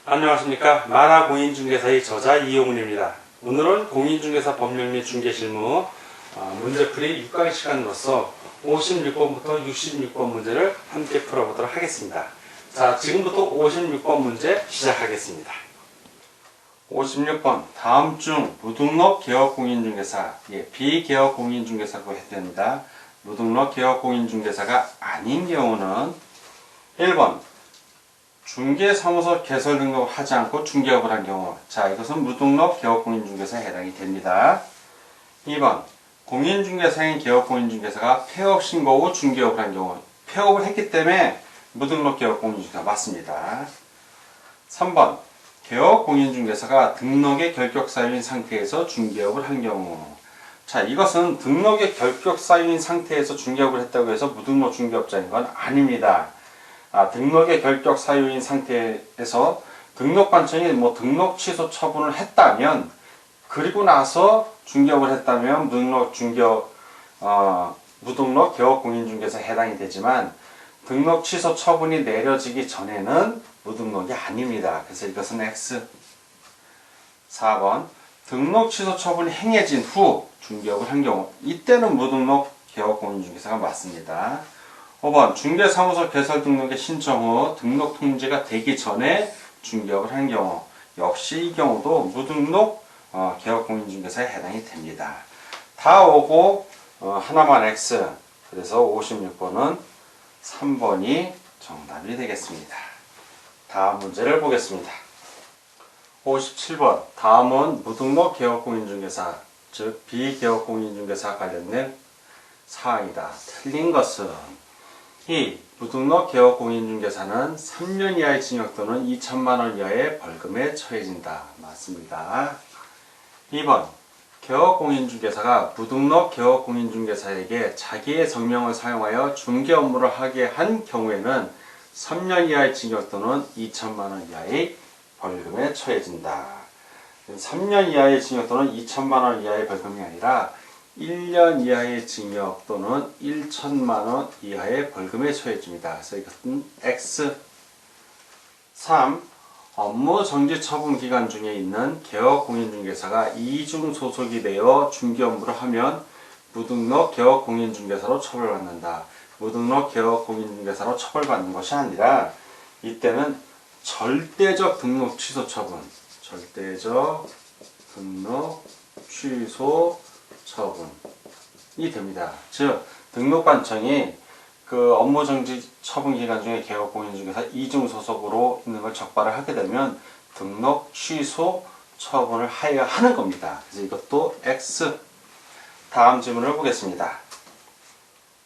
안녕하십니까. 만화공인중개사의 저자 이용훈입니다. 오늘은 공인중개사 법령 및 중개실무 문제풀이 6강의 시간으로서 56번부터 66번 문제를 함께 풀어보도록 하겠습니다. 자, 지금부터 56번 문제 시작하겠습니다. 56번 다음 중 무등록 개업 공인중개사, 비개업 공인중개사라고 해야 됩니다. 무등록 개업 공인중개사가 아닌 경우는 1번 중개사무소 개설 등록을 하지 않고 중개업을 한 경우, 자, 이것은 무등록 개업공인중개사에 해당이 됩니다. 2번 공인중개사인 개업공인중개사가 폐업 신고 후 중개업을 한 경우, 폐업을 했기 때문에 무등록 개업공인중개사가 맞습니다. 3번 개업공인중개사가 등록의 결격사유인 상태에서 중개업을 한 경우, 자, 이것은 등록의 결격사유인 상태에서 중개업을 했다고 해서 무등록 중개업자인 건 아닙니다. 등록의 결격 사유인 상태에서 등록관청이 등록 취소 처분을 했다면, 그리고 나서 중개업을 했다면 무등록 개업 공인중개사에 해당이 되지만, 등록 취소 처분이 내려지기 전에는 무등록이 아닙니다. 그래서 이것은 X. 4번 등록 취소 처분이 행해진 후 중개업을 한 경우, 이때는 무등록 개업 공인중개사가 맞습니다. 5번 중개사무소 개설 등록의 신청 후 등록 통지가 되기 전에 중개업을 한 경우, 역시 이 경우도 무등록 개업공인중개사에 해당이 됩니다. 다 오고 하나만 X. 그래서 56번은 3번이 정답이 되겠습니다. 다음 문제를 보겠습니다. 57번 다음은 무등록 개업공인중개사, 즉 비개업공인중개사 관련된 사항이다. 틀린 것은 이 무등록 개업 공인중개사는 3년 이하의 징역 또는 2천만 원 이하의 벌금에 처해진다. 맞습니다. 2번 개업 공인중개사가 무등록 개업 공인중개사에게 자기의 성명을 사용하여 중개 업무를 하게 한 경우에는 3년 이하의 징역 또는 2천만 원 이하의 벌금에 처해진다. 3년 이하의 징역 또는 2천만 원 이하의 벌금이 아니라 1년 이하의 징역 또는 1천만 원 이하의 벌금에 처해집니다. 그래서 이것은 X. 3. 업무 정지 처분 기간 중에 있는 개업 공인중개사가 이중 소속이 되어 중개 업무를 하면 무등록 개업 공인중개사로 처벌받는다. 무등록 개업 공인중개사로 처벌받는 것이 아니라 이때는 절대적 등록 취소 처분, 절대적 등록 취소 처분이 됩니다. 즉 등록관청이 그 업무정지 처분 기간 중에 개업공인중개사 이중 소속으로 있는 걸 적발을 하게 되면 등록 취소 처분을 하여야 하는 겁니다. 그래서 이것도 X. 다음 질문을 보겠습니다.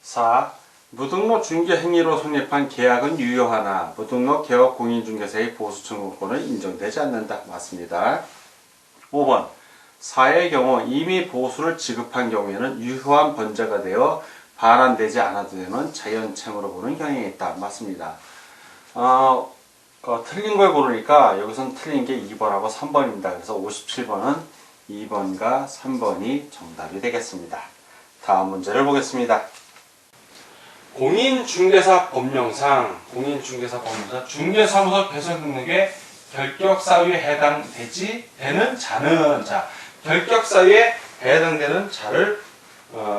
4. 무등록 중개 행위로 성립한 계약은 유효하나 무등록 개업공인중개사의 보수 청구권은 인정되지 않는다. 맞습니다. 5번 4의 경우 이미 보수를 지급한 경우에는 유효한 번제가 되어 반환되지 않아도 되는 자연채무로 보는 경향이 있다. 맞습니다. 틀린 걸 고르니까 여기서는 틀린 게 2번하고 3번입니다. 그래서 57번은 2번과 3번이 정답이 되겠습니다. 다음 문제를 보겠습니다. 공인중개사 법령상 중개사무소 개설 등록의 결격사유에 해당되지 되는 자는, 자, 결격사유에 해당되는 자를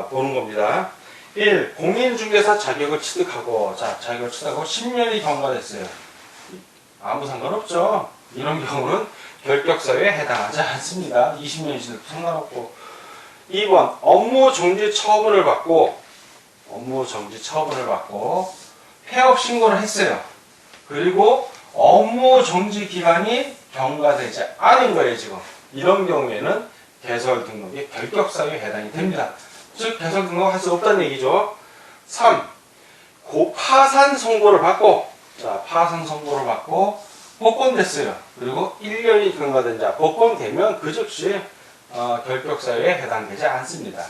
보는 겁니다. 1. 공인중개사 자격을 취득하고, 자, 자격을 취득하고 10년이 경과됐어요. 아무 상관없죠. 이런 경우는 결격사유에 해당하지 않습니다. 20년이 지나도 상관없고. 2번 업무정지 처분을 받고 폐업 신고를 했어요. 그리고 업무정지 기간이 경과되지 않은 거예요. 지금 이런 경우에는 개설 등록의 결격사유에 해당이 됩니다. 즉 개설 등록을 할 수 없다는 얘기죠. 3. 파산 선고를 받고, 자, 파산 선고를 받고 복권됐어요. 그리고 1년이 경과된 자, 복권되면 그 즉시 결격사유에 해당되지 않습니다.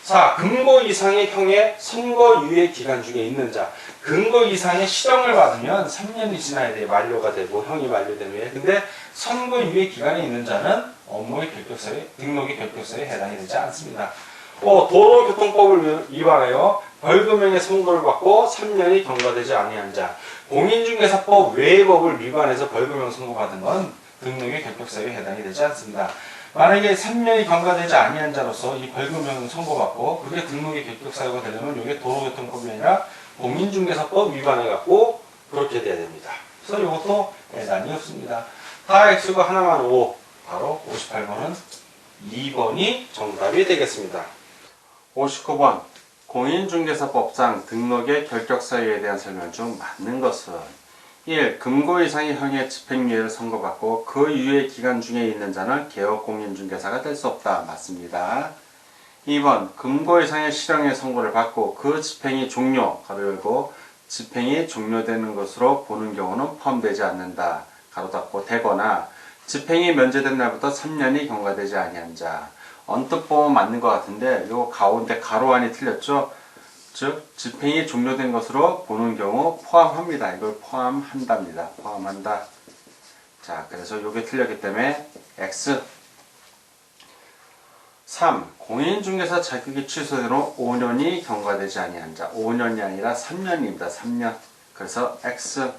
4. 근거 이상의 형의 선고유예 기간 중에 있는 자, 근거 이상의 실형을 받으면 3년이 지나야 돼. 만료가 되고 형이 만료되는 후에. 근데 선고유예 기간이 있는 자는 업무의 결격사유에, 등록의 결격사유에 해당이 되지 않습니다. 도로교통법을 위반하여 벌금형의 선고를 받고 3년이 경과되지 아니한 자. 공인중개사법 외의 법을 위반해서 벌금형 선고받은 건 등록의 결격사유에 해당이 되지 않습니다. 만약에 3년이 경과되지 아니한 자로서 이 벌금형 선고받고 그게 등록의 결격사유가 되려면 이게 도로교통법이 아니라 공인중개사법 위반해갖고 그렇게 돼야 됩니다. 그래서 이것도 해당이 없습니다. 다 X가 하나만 5, 바로 58번은 2번이 정답이 되겠습니다. 59번 공인중개사법상 등록의 결격사유에 대한 설명 중 맞는 것은 1. 금고 이상의 형의 집행유예를 선고받고 그 유예 기간 중에 있는 자는 개업공인중개사가 될 수 없다. 맞습니다. 2번 금고 이상의 실형의 선고를 받고 그 집행이 종료, 가로 열고 집행이 종료되는 것으로 보는 경우는 포함되지 않는다. 가로 닫고 되거나 집행이 면제된 날부터 3년이 경과되지 아니한 자. 언뜻 보면 맞는 것 같은데 요 가운데 가로 안이 틀렸죠? 즉 집행이 종료된 것으로 보는 경우 포함합니다. 이걸 포함한답니다. 포함한다. 자, 그래서 요게 틀렸기 때문에 X. 3. 공인중개사 자격이 취소된 후 5년이 경과되지 아니한 자. 5년이 아니라 3년입니다. 3년. 그래서 X.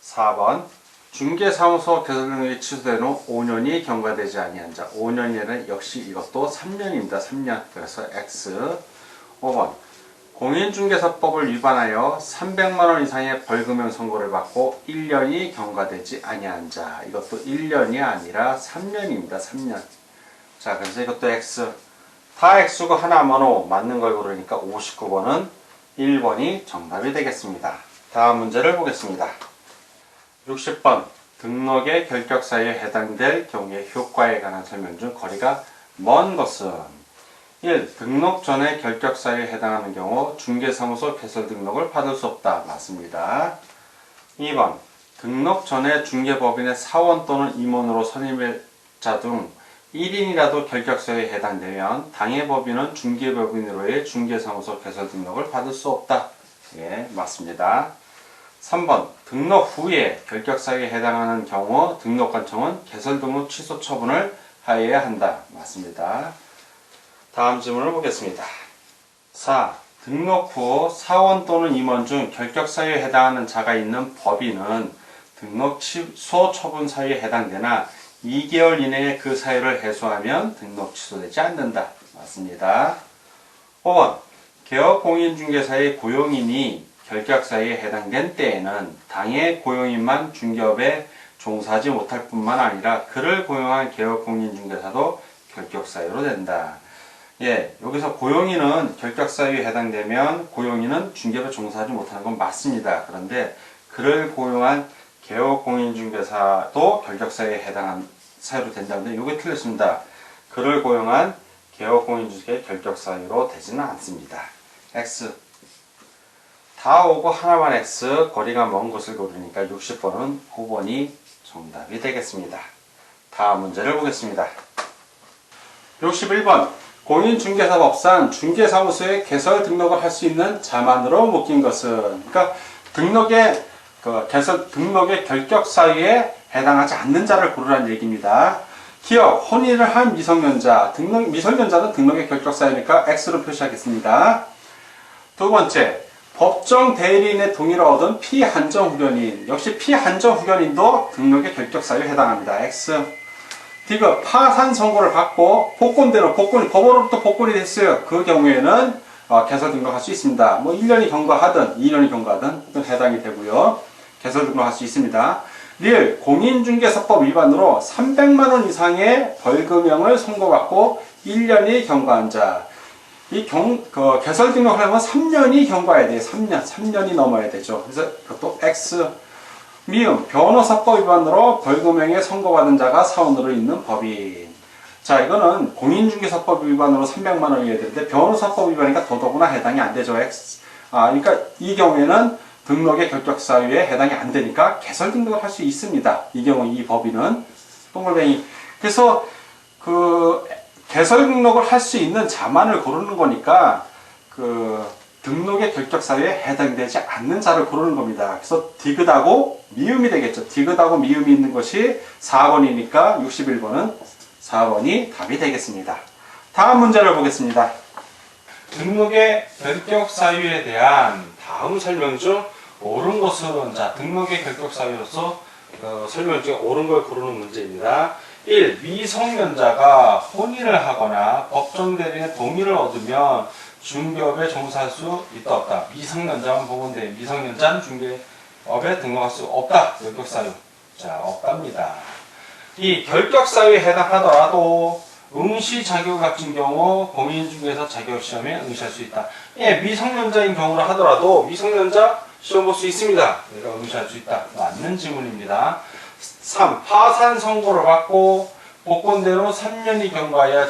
4번 중개사무소 개설 등록이 취소된 후 5년이 경과되지 아니한 자. 5년이라는 역시 이것도 3년입니다. 3년. 그래서 X. 5번 공인중개사법을 위반하여 300만원 이상의 벌금형 선고를 받고 1년이 경과되지 아니한 자. 이것도 1년이 아니라 3년입니다. 3년. 자, 그래서 이것도 X. 다 X고 하나만 O 맞는 걸 고르니까 59번은 1번이 정답이 되겠습니다. 다음 문제를 보겠습니다. 60번 등록의 결격사유에 해당될 경우의 효과에 관한 설명 중 거리가 먼 것은 1. 등록 전에 결격사유에 해당하는 경우 중개사무소 개설 등록을 받을 수 없다. 맞습니다. 2번 등록 전에 중개법인의 사원 또는 임원으로 선임자 등 1인이라도 결격사유에 해당되면 당해법인은 중개법인으로의 중개사무소 개설 등록을 받을 수 없다. 예, 맞습니다. 3번 등록 후에 결격사유에 해당하는 경우 등록관청은 개설 등록 취소 처분을 하여야 한다. 맞습니다. 다음 질문을 보겠습니다. 4. 등록 후 사원 또는 임원 중 결격사유에 해당하는 자가 있는 법인은 등록 취소 처분 사유에 해당되나 2개월 이내에 그 사유를 해소하면 등록 취소되지 않는다. 맞습니다. 5번 개업공인중개사의 고용인이 결격사유에 해당된 때에는 당해 고용인만 중개업에 종사하지 못할 뿐만 아니라 그를 고용한 개업공인중개사도 결격사유로 된다. 예, 여기서 고용인은 결격사유에 해당되면 고용인은 중개업에 종사하지 못하는 건 맞습니다. 그런데 그를 고용한 개업공인중개사도 결격사유에 해당한 사유로 된다는데 이게 틀렸습니다. 그를 고용한 개업공인중개사의 결격사유로 되지는 않습니다. X. 다 오고 하나만 X, 거리가 먼 것을 고르니까 60번은 5번이 정답이 되겠습니다. 다음 문제를 보겠습니다. 61번 공인중개사법상 중개사무소에 개설 등록을 할 수 있는 자만으로 묶인 것은, 그러니까 등록의 결격 사유에 해당하지 않는 자를 고르라는 얘기입니다. 기업, 혼인을 한 미성년자, 미성년자는 등록의 결격 사유니까 X로 표시하겠습니다. 두 번째, 법정 대리인의 동의를 얻은 피한정 후견인, 역시 피한정 후견인도 등록의 결격 사유에 해당합니다. X. 디귿, 파산 선고를 받고 법원으로부터 복권이 됐어요. 그 경우에는 개설 등록할 수 있습니다. 뭐 1년이 경과하든 2년이 경과하든 해당이 되고요. 개설 등록할 수 있습니다. 릴, 공인중개사법 위반으로 300만원 이상의 벌금형을 선고받고 1년이 경과한 자. 개설 등록하려면 3년이 경과해야 돼요. 3년이 넘어야 되죠. 그래서 그것도 X. 미음, 변호사법 위반으로 벌금형에 선고받은 자가 사원으로 있는 법인. 자, 이거는 공인중개사법 위반으로 300만원이어야 되는데 변호사법 위반이니까 더더구나 해당이 안 되죠. X. 그러니까 이 경우에는 등록의 결격 사유에 해당이 안 되니까 개설 등록을 할 수 있습니다. 이 경우 이 법인은 동글뱅이. 그래서 개설 등록을 할 수 있는 자만을 고르는 거니까 등록의 결격 사유에 해당되지 않는 자를 고르는 겁니다. 그래서 디귿하고 미음이 되겠죠. 디귿하고 미음이 있는 것이 4번이니까 61번은 4번이 답이 되겠습니다. 다음 문제를 보겠습니다. 등록의 결격 사유에 대한 다음 설명 중 옳은 것은, 자, 등록의 결격 사유로서 설명 중에 옳은 걸 고르는 문제입니다. 1. 미성년자가 혼인을 하거나 법정 대리인의 동의를 얻으면 중개업에 종사할 수 있다 없다. 미성년자만 보면 돼. 미성년자는 중개업에 등록할 수 없다. 결격 사유. 자, 없답니다. 이 결격 사유에 해당하더라도 응시 자격을 갖춘 경우 공인중개사 자격시험에 응시할 수 있다. 예, 미성년자인 경우라 하더라도 미성년자 시험 볼 수 있습니다. 내가 응시할 수 있다. 맞는 질문입니다. 3. 파산 선고를 받고 복권대로 3년이 경과해야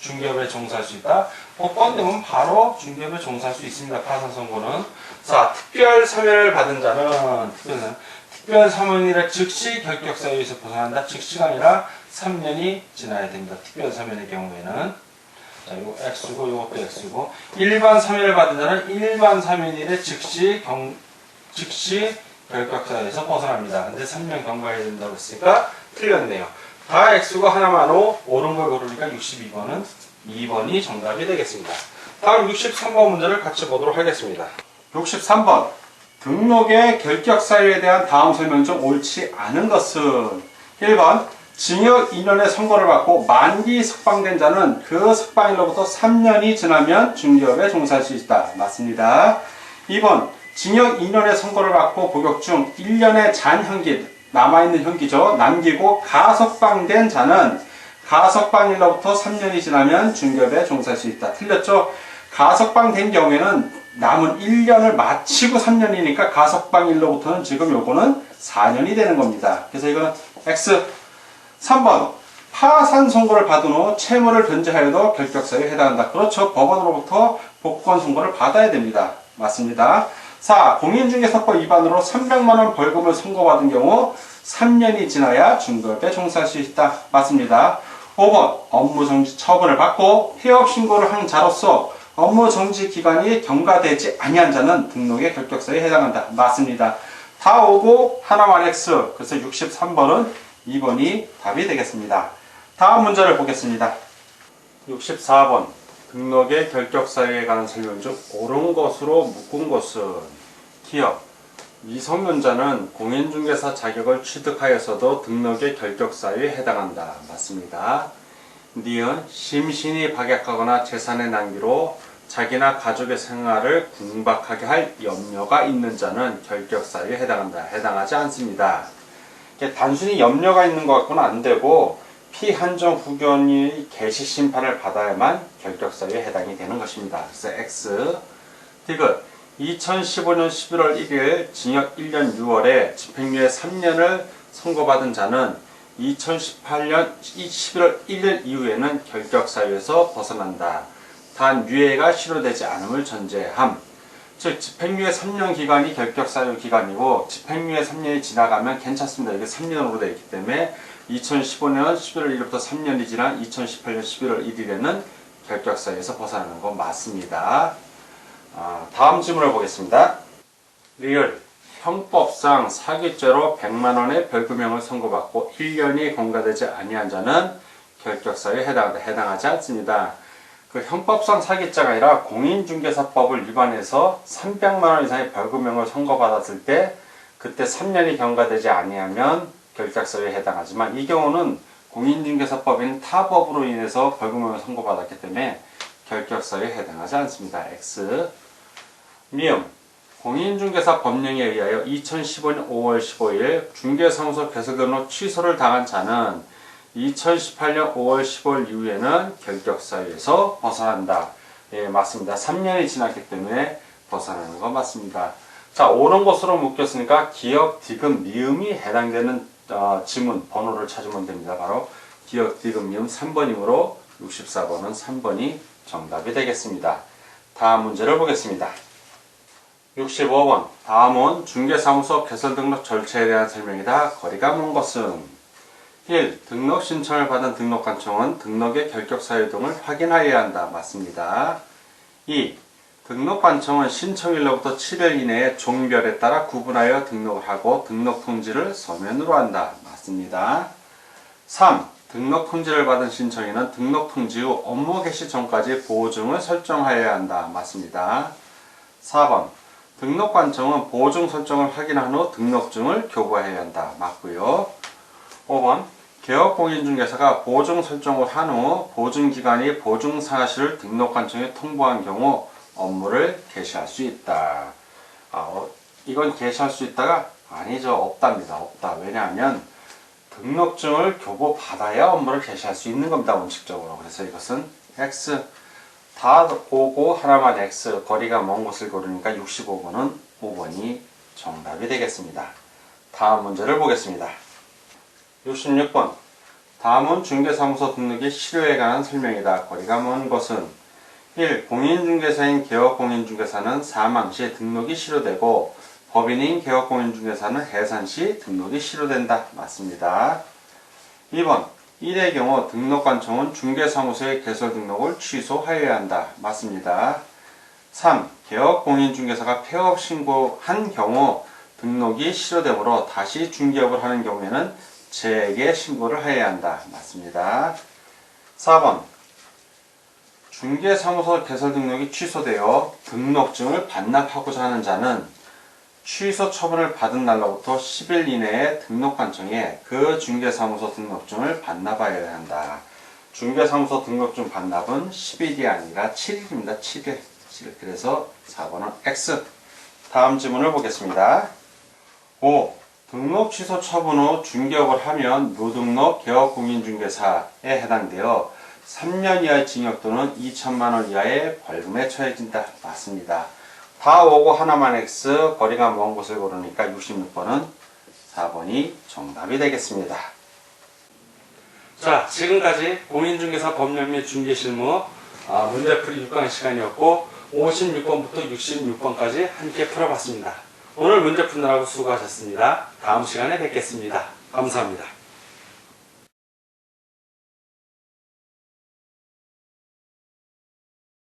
중개업에 종사할 수 있다. 복권되면 바로 중개업에 종사할 수 있습니다. 파산 선고는. 자, 특별 사면을 받은 자는 특별 사면이라 즉시 결격 사유에서 벗어난다. 즉시가 아니라 3년이 지나야 됩니다. 특별 사면의 경우에는. 자, 요거 X고 요것도 X고. 일반 사면을 받은 자는 일반 사면일에 즉시 결격 사유에서 벗어납니다. 근데 3년 경과해야 된다고 했으니까 틀렸네요. 다 X고 하나만 O, 옳은 걸 고르니까 62번은 2번이 정답이 되겠습니다. 다음 63번 문제를 같이 보도록 하겠습니다. 63번. 등록의 결격 사유에 대한 다음 설명 중 옳지 않은 것은 1번. 징역 2년의 선고를 받고 만기 석방된 자는 그 석방일로부터 3년이 지나면 중개업에 종사할 수 있다. 맞습니다. 2번. 징역 2년의 선고를 받고 복역 중 1년의 잔형기, 남아있는 형기죠. 남기고 가석방된 자는 가석방일로부터 3년이 지나면 중개업에 종사할 수 있다. 틀렸죠? 가석방된 경우에는 남은 1년을 마치고 3년이니까 가석방일로부터는 지금 요거는 4년이 되는 겁니다. 그래서 이거는 X. 3번. 파산 선고를 받은 후 채무를 변제하여도 결격사유에 해당한다. 그렇죠. 법원으로부터 복권 선고를 받아야 됩니다. 맞습니다. 4. 공인중개사법 위반으로 300만원 벌금을 선고받은 경우 3년이 지나야 중개업에 종사할 수 있다. 맞습니다. 5번. 업무정지 처분을 받고 폐업 신고를 한 자로서 업무정지 기간이 경과되지 아니한 자는 등록의 결격사유에 해당한다. 맞습니다. 다 오고 하나만 X. 그래서 63번은 2번이 답이 되겠습니다. 다음 문제를 보겠습니다. 64번. 등록의 결격 사유에 관한 설명 중 옳은 것으로 묶은 것은 기억. 미성년자는 공인중개사 자격을 취득하여서도 등록의 결격 사유에 해당한다. 맞습니다. 니은 심신이 박약하거나 재산의 낭비로 자기나 가족의 생활을 궁박하게 할 염려가 있는 자는 결격 사유에 해당한다. 해당하지 않습니다. 단순히 염려가 있는 것 같고는 안 되고 피한정 후견이 개시 심판을 받아야만 결격 사유에 해당이 되는 것입니다. 그래서 X. 디귿 2015년 11월 1일 징역 1년 6월에 집행유예 3년을 선고받은 자는 2018년 11월 1일 이후에는 결격 사유에서 벗어난다. 단 유예가 실효되지 않음을 전제함. 즉 집행유예 3년 기간이 결격 사유 기간이고 집행유예 3년이 지나가면 괜찮습니다. 이게 3년으로 되어 있기 때문에 2015년 11월 1일부터 3년이 지난 2018년 11월 1일에는 결격 사유에서 벗어나는 건 맞습니다. 다음 질문을 보겠습니다. 리얼. 형법상 사기죄로 100만원의 벌금형을 선고받고 1년이 경과되지 아니한 자는 결격 사유에 해당한다. 해당하지 않습니다. 그 형법상 사기죄가 아니라 공인중개사법을 위반해서 300만원 이상의 벌금형을 선고받았을 때 그때 3년이 경과되지 아니하면 결격사유에 해당하지만 이 경우는 공인중개사법인 타 법으로 인해서 벌금형을 선고받았기 때문에 결격사유에 해당하지 않습니다. X. 미음. 공인중개사 법령에 의하여 2015년 5월 15일 중개사무소 개설등록 취소를 당한 자는 2018년 5월 15일 이후에는 결격사유에서 벗어난다. 예, 맞습니다. 3년이 지났기 때문에 벗어나는 건 맞습니다. 자, 옳은 것으로 묶였으니까 기역, 디귿, 미음이 해당되는 지문 번호를 찾으면 됩니다. 바로 기역, 디귿, 미음 3번이므로 64번은 3번이 정답이 되겠습니다. 다음 문제를 보겠습니다. 65번. 다음은 중개사무소 개설 등록 절차에 대한 설명이다. 거리가 먼 것은 1. 등록 신청을 받은 등록관청은 등록의 결격 사유 등을 확인하여야 한다. 맞습니다. 2. 등록관청은 신청일로부터 7일 이내에 종별에 따라 구분하여 등록을 하고 등록 통지를 서면으로 한다. 맞습니다. 3. 등록통지를 받은 신청인은 등록통지 후 업무 개시 전까지 보증을 설정하여야 한다. 맞습니다. 4번 등록관청은 보증 설정을 확인한 후 등록증을 교부해야 한다. 맞고요. 5번 개업공인중개사가 보증 설정을 한 후 보증기관이 보증사실을 등록관청에 통보한 경우 업무를 개시할 수 있다. 이건 개시할 수 있다가 아니죠. 없답니다. 없다. 왜냐하면 등록증을 교부받아야 업무를 개시할 수 있는 겁니다. 원칙적으로. 그래서 이것은 X 다 오고 하나만 X 거리가 먼 곳을 고르니까 65번은 5번이 정답이 되겠습니다. 다음 문제를 보겠습니다. 66번 다음은 중개사무소 등록의 실효에 관한 설명이다. 거리가 먼 것은 1. 공인중개사인 개업공인중개사는 사망 시 등록이 실효되고 법인인 개업공인중개사는 해산 시 등록이 실효된다. 맞습니다. 2번 1의 경우 등록관청은 중개사무소의 개설 등록을 취소하여야 한다. 맞습니다. 3. 개업공인중개사가 폐업 신고한 경우 등록이 실효되므로 다시 중개업을 하는 경우에는 재에게 신고를 해야 한다. 맞습니다. 4번 중개사무소 개설 등록이 취소되어 등록증을 반납하고자 하는 자는 취소 처분을 받은 날로부터 10일 이내에 등록관청에 그 중개사무소 등록증을 반납하여야 한다. 중개사무소 등록증 반납은 10일이 아니라 7일입니다. 7일. 그래서 4번은 X. 다음 질문을 보겠습니다. 5. 등록 취소 처분 후 중개업을 하면 무등록 개업공인중개사에 해당되어 3년 이하의 징역 또는 2천만원 이하의 벌금에 처해진다. 맞습니다. 다 오고 하나만 X 거리가 먼 곳을 고르니까 66번은 4번이 정답이 되겠습니다. 자, 지금까지 공인중개사 법령 및 중개실무 문제풀이 6강 시간이었고 56번부터 66번까지 함께 풀어봤습니다. 오늘 문제 푸느라고 수고하셨습니다. 다음 시간에 뵙겠습니다. 감사합니다.